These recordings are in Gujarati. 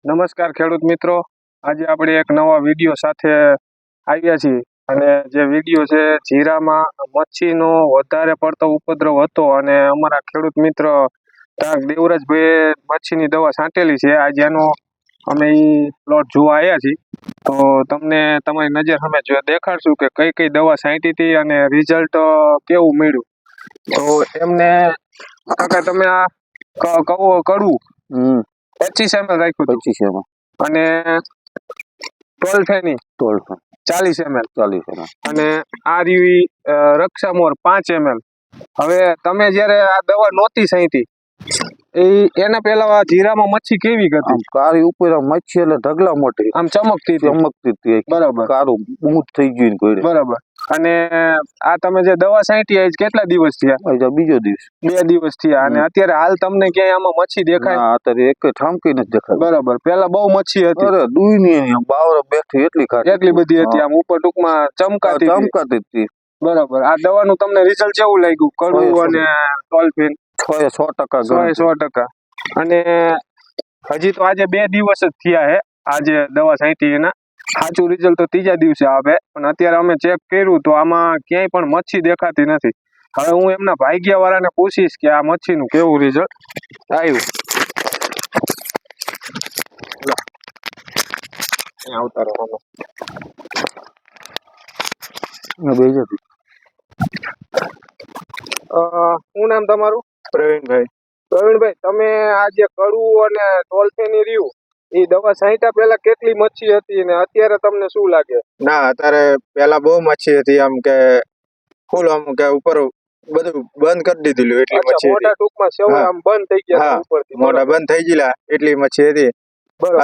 નમસ્કાર ખેડૂત મિત્રો, આજે આપણે એક નવા વિડીયો સાથે આવ્યા છીએ અને જે વિડીયો છે જીરામાં મચ્છીનો વધારે પડતો ઉપદ્રવ હતો અને અમારા ખેડૂત મિત્ર દેવરાજભાઈએ મચ્છીની દવા છાંટેલી છે. આજે એનો અમે એ પ્લોટ જોવા આવ્યા છીએ, તો તમને તમારી નજર સામે દેખાડશું કે કઈ કઈ દવા છાંટી હતી અને રિઝલ્ટ કેવું મળ્યું. તો એમને કાકા તમે આ કડવું 25 ml રાખ્યું 25 ml અને ટોલફેની 40 ml અને આ રીવી રક્ષામોર 5 ml. હવે તમે જ્યારે આ દવા નહોતી છાંટી એના પહેલા જીરામાં મચ્છી કેવી હતી? કાળી ઉપર મચ્છી એટલે ઢગલા મોટી, આમ ચમકતી હતી. બરાબર, કાળું બૂટ થઈ ગયું. બરાબર. અને આ તમે જે દવા છાંટી આજ કેટલા દિવસ થયા? બીજો દિવસ, 2 દિવસ થયા. અને અત્યારે હાલ તમને ક્યાંય આમાં મચ્છી દેખાય? અત્યારે એક ઠામકી નથી દેખાય. બરાબર, પેલા બહુ મચ્છી હતી. અરે દુઈની બાવર બેઠી એટલી બધી હતી, આમ ઉપર ટૂંકમાં ચમકાતી હતી. બરાબર. આ દવાનું તમને રિઝલ્ટ કેવું લાગ્યું? કડવું અને ટોલફેન 100%. અને હજી તો આજે 2 દિવસ જ થયા છે આજે દવા છાંટી એના. સાચું રિઝલ્ટ તો 3જા દિવસે આવે, પણ અત્યારે અમે ચેક કર્યું તો આમાં ક્યાંય પણ મચ્છી દેખાતી નથી. હવે હું એમના ભાગ્યા વાળાને પૂછીશ કે આ મચ્છીનું કેવું રિઝલ્ટ આવ્યું. આવતા રહો. શું નામ તમારું? પ્રવીણભાઈ. પ્રવીણભાઈ, તમે આ જે કડવું અને ટોલફેની રહ્યું એ દવા છાંટ્યા પહેલા કેટલી મચ્છી હતી અને અત્યારે તમને શું લાગે? ના, અત્યારે પેલા બહુ મચ્છી હતી, આમ કે ફૂલ આમ કે ઉપર બધું બંધ કરી દીધેલું એટલી મચ્છી મોટા ટૂંકમાં સેવ આમ બંધ થઈ ગયા ઉપરથી. મોટા બંધ થઈ ગયેલા એટલી મચ્છી હતી.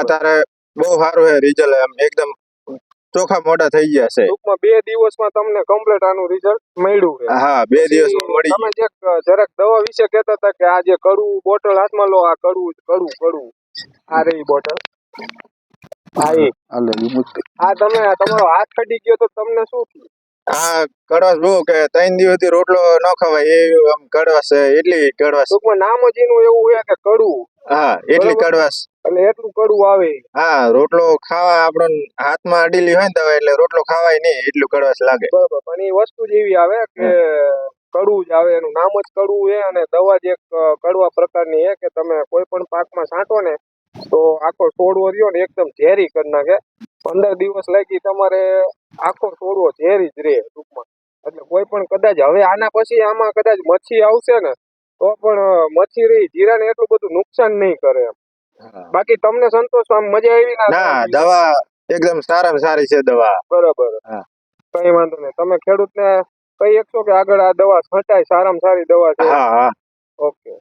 અત્યારે બહુ સારું છે રિઝલ્ટ, આમ એકદમ ચોખા મોટા થઈ ગયા છે. ટૂંકમાં 2 દિવસમાં તમને કમ્પ્લીટ આનું રિઝલ્ટ મળ્યું છે. હા, 2 દિવસમાં મળી. તમે જે જરાક દવા વિશે કહેતા હતા કે આ જે કડવું બોટલ હાથમાં લો, આ કડવું આ રહી બોટલ. આ તમે તમારો હાથ કડી ગયો તો તમને શું થયું? આ કડવાશ બહુ કે 3 દિવસથી રોટલો ન ખવાય એ આમ કડવાશ છે, એટલી કડવાશ. ટૂંકમાં નામ જ એનું એવું છે કે કડવું. હા, એટલી કડવાશ. એટલે એટલું કડવું આવે. હા, રોટલો ખાવા આપણને હાથમાં અડીલી હોય ને દવા એટલે રોટલો ખાવાય નહીં, એટલું કડવાશ લાગે. બરોબર, પણ એ વસ્તુ જ એવી આવે કે કડવું જ આવે, એનું નામ જ કડવું છે. અને દવા જ એક કડવા પ્રકારની છે કે તમે કોઈ પણ પાકમાં છાંટો ને તો આખો છોડવો રહ્યો ને એકદમ ઝેરી કરી નાખે. 15 દિવસ લાગી તમારે આખો છોડવો ઝેરી જ રહે ટૂંકમાં. એટલે કોઈ પણ કદાચ હવે આના પછી આમાં કદાચ મચ્છી આવશે ને તો પણ મચ્છી રહી જીરાને એટલું બધું નુકસાન નહીં કરે એમ. બાકી તમને સંતોષ, આમ મજા આવી? ના, દવા એકદમ સારામાં સારી છે દવા. બરાબર, કઈ વાંધો નહીં. તમે ખેડૂતને કહી શકશો કે આગળ આ દવા છંટાય, સારામાં સારી દવા છે? હા. ઓકે.